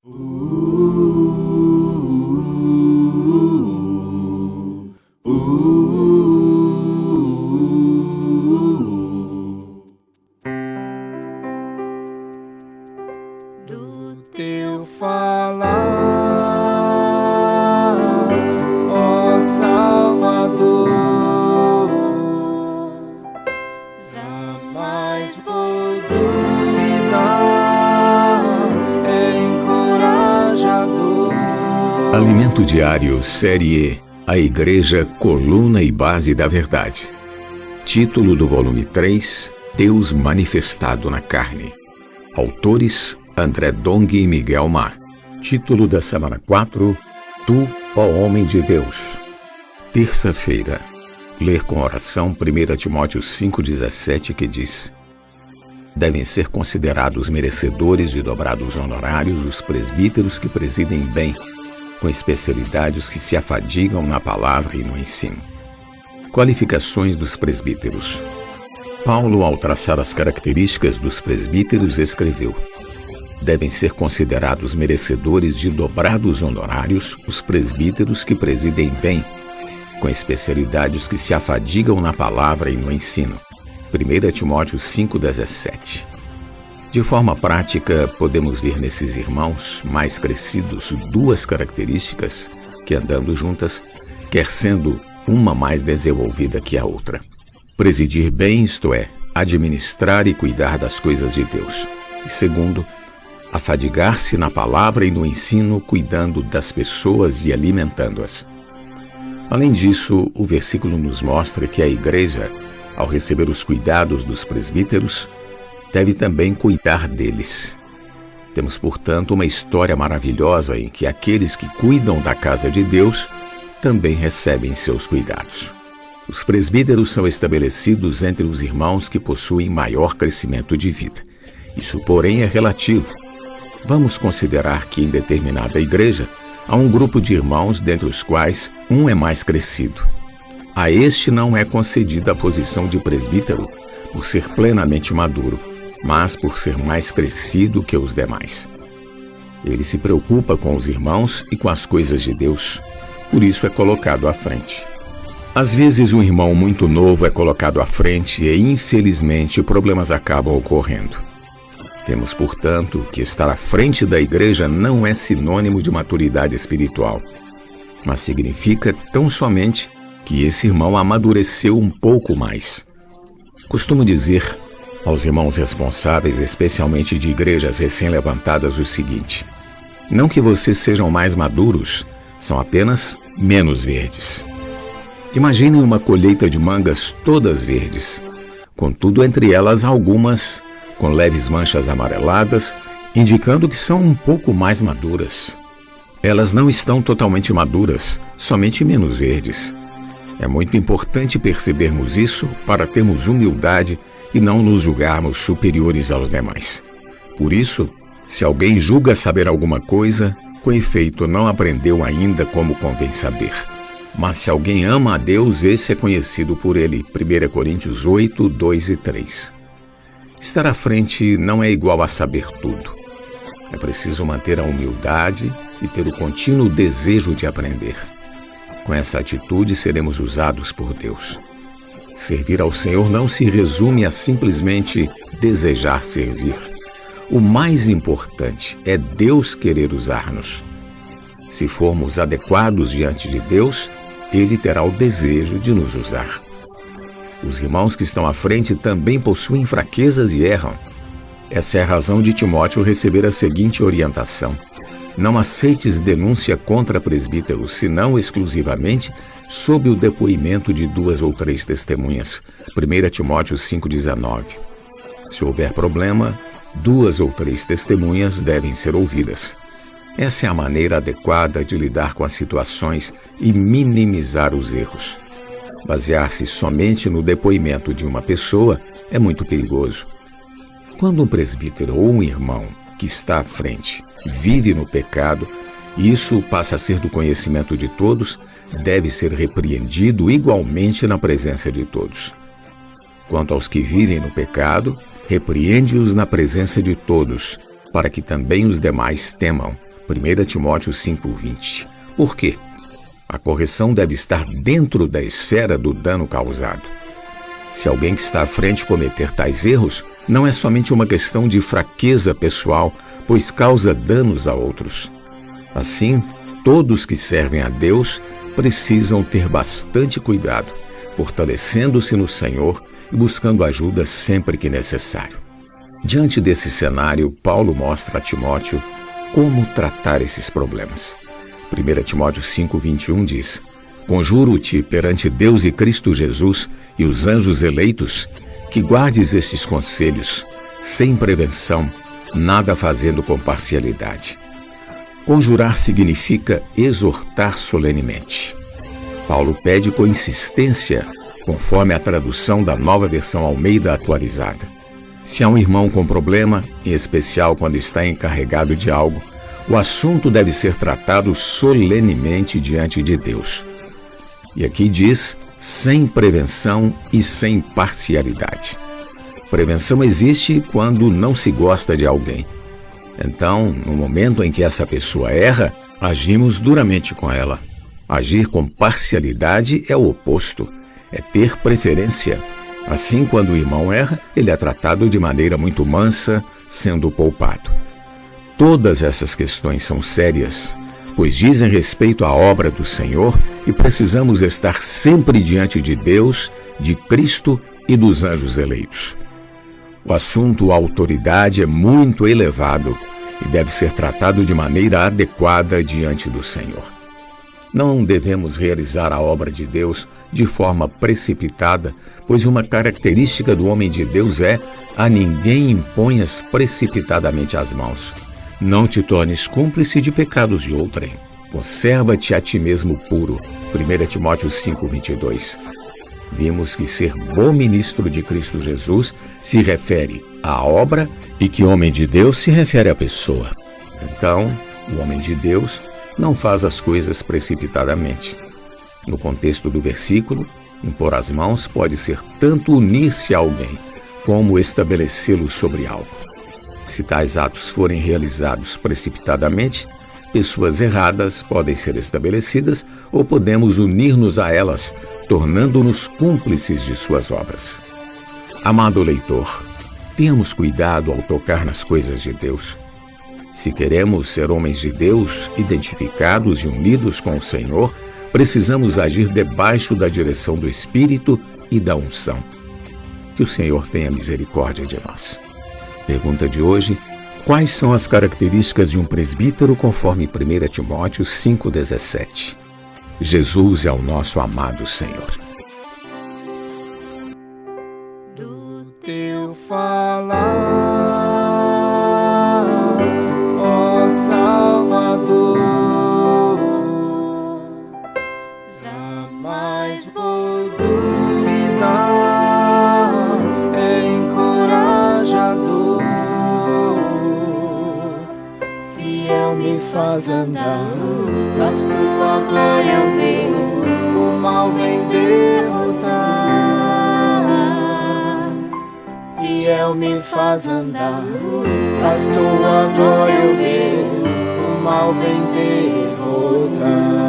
Do teu falar, ó Salvador, jamais vou duvidar, é encorajador. Alimento Diário, Série E, A Igreja, Coluna e Base da Verdade. Título do volume 3, Deus Manifestado na Carne. Autores, André Dong e Miguel Mar. Título da semana 4, Tu, ó Homem de Deus. Terça-feira. Ler com oração 1 Timóteo 5,17, que diz: devem ser considerados merecedores de dobrados honorários os presbíteros que presidem bem, com especialidade os que se afadigam na palavra e no ensino. Qualificações dos presbíteros. Paulo, ao traçar as características dos presbíteros, escreveu: devem ser considerados merecedores de dobrados honorários os presbíteros que presidem bem, com especialidade os que se afadigam na palavra e no ensino. 1 Timóteo 5,17. De forma prática, podemos ver nesses irmãos mais crescidos duas características que, andando juntas, quer sendo uma mais desenvolvida que a outra. Presidir bem, isto é, administrar e cuidar das coisas de Deus. E segundo, afadigar-se na palavra e no ensino, cuidando das pessoas e alimentando-as. Além disso, o versículo nos mostra que a igreja, ao receber os cuidados dos presbíteros, deve também cuidar deles. Temos, portanto, uma história maravilhosa em que aqueles que cuidam da casa de Deus também recebem seus cuidados. Os presbíteros são estabelecidos entre os irmãos que possuem maior crescimento de vida. Isso, porém, é relativo. Vamos considerar que em determinada igreja há um grupo de irmãos dentre os quais um é mais crescido. A este não é concedida a posição de presbítero por ser plenamente maduro, mas por ser mais crescido que os demais. Ele se preocupa com os irmãos e com as coisas de Deus, por isso é colocado à frente. Às vezes um irmão muito novo é colocado à frente e, infelizmente, problemas acabam ocorrendo. Temos, portanto, que estar à frente da igreja não é sinônimo de maturidade espiritual, mas significa tão somente que esse irmão amadureceu um pouco mais. Costumo dizer aos irmãos responsáveis, especialmente de igrejas recém-levantadas, o seguinte: não que vocês sejam mais maduros, são apenas menos verdes. Imaginem uma colheita de mangas todas verdes, contudo entre elas algumas com leves manchas amareladas, indicando que são um pouco mais maduras. Elas não estão totalmente maduras, somente menos verdes. É muito importante percebermos isso para termos humildade e não nos julgarmos superiores aos demais. Por isso, se alguém julga saber alguma coisa, com efeito não aprendeu ainda como convém saber. Mas se alguém ama a Deus, esse é conhecido por ele. 1 Coríntios 8, 2 e 3. Estar à frente não é igual a saber tudo. É preciso manter a humildade e ter o contínuo desejo de aprender. Com essa atitude, seremos usados por Deus. Servir ao Senhor não se resume a simplesmente desejar servir. O mais importante é Deus querer usar-nos. Se formos adequados diante de Deus, Ele terá o desejo de nos usar. Os irmãos que estão à frente também possuem fraquezas e erram. Essa é a razão de Timóteo receber a seguinte orientação: não aceites denúncia contra presbíteros, senão exclusivamente sob o depoimento de 2 ou 3 testemunhas. 1 Timóteo 5,19. Se houver problema, 2 ou 3 testemunhas devem ser ouvidas. Essa é a maneira adequada de lidar com as situações e minimizar os erros. Basear-se somente no depoimento de uma pessoa é muito perigoso. Quando um presbítero ou um irmão que está à frente vive no pecado, e isso passa a ser do conhecimento de todos, deve ser repreendido igualmente na presença de todos. Quanto aos que vivem no pecado, repreende-os na presença de todos, para que também os demais temam. 1 Timóteo 5:20. Por quê? A correção deve estar dentro da esfera do dano causado. Se alguém que está à frente cometer tais erros, não é somente uma questão de fraqueza pessoal, pois causa danos a outros. Assim, todos que servem a Deus precisam ter bastante cuidado, fortalecendo-se no Senhor e buscando ajuda sempre que necessário. Diante desse cenário, Paulo mostra a Timóteo como tratar esses problemas. 1 Timóteo 5:21 diz: Conjuro-te perante Deus e Cristo Jesus e os anjos eleitos, que guardes estes conselhos, sem prevenção, nada fazendo com parcialidade. Conjurar significa exortar solenemente. Paulo pede com insistência, conforme a tradução da Nova Versão Almeida atualizada. Se há um irmão com problema, em especial quando está encarregado de algo, o assunto deve ser tratado solenemente diante de Deus. E aqui diz, sem prevenção e sem parcialidade. Prevenção existe quando não se gosta de alguém. Então, no momento em que essa pessoa erra, agimos duramente com ela. Agir com parcialidade é o oposto, é ter preferência. Assim, quando o irmão erra, ele é tratado de maneira muito mansa, sendo poupado. Todas essas questões são sérias, pois dizem respeito à obra do Senhor e precisamos estar sempre diante de Deus, de Cristo e dos anjos eleitos. O assunto autoridade é muito elevado e deve ser tratado de maneira adequada diante do Senhor. Não devemos realizar a obra de Deus de forma precipitada, pois uma característica do homem de Deus é: a ninguém imponhas precipitadamente as mãos. Não te tornes cúmplice de pecados de outrem. Conserva-te a ti mesmo puro. 1 Timóteo 5:22. Vimos que ser bom ministro de Cristo Jesus se refere à obra e que homem de Deus se refere à pessoa. Então, o homem de Deus não faz as coisas precipitadamente. No contexto do versículo, impor as mãos pode ser tanto unir-se a alguém, como estabelecê-lo sobre algo. Se tais atos forem realizados precipitadamente, pessoas erradas podem ser estabelecidas ou podemos unir-nos a elas, tornando-nos cúmplices de suas obras. Amado leitor, tenhamos cuidado ao tocar nas coisas de Deus. Se queremos ser homens de Deus, identificados e unidos com o Senhor, precisamos agir debaixo da direção do Espírito e da unção. Que o Senhor tenha misericórdia de nós. Pergunta de hoje: quais são as características de um presbítero conforme 1 Timóteo 5,17? Jesus é o nosso amado Senhor. Do teu falar, ó Salvador, jamais vou duvidar, é encorajador, fiel me faz andar, faz tua glória eu ver, o mal vem derrotar. Fiel me faz andar, faz tua glória eu ver, o mal vem derrotar.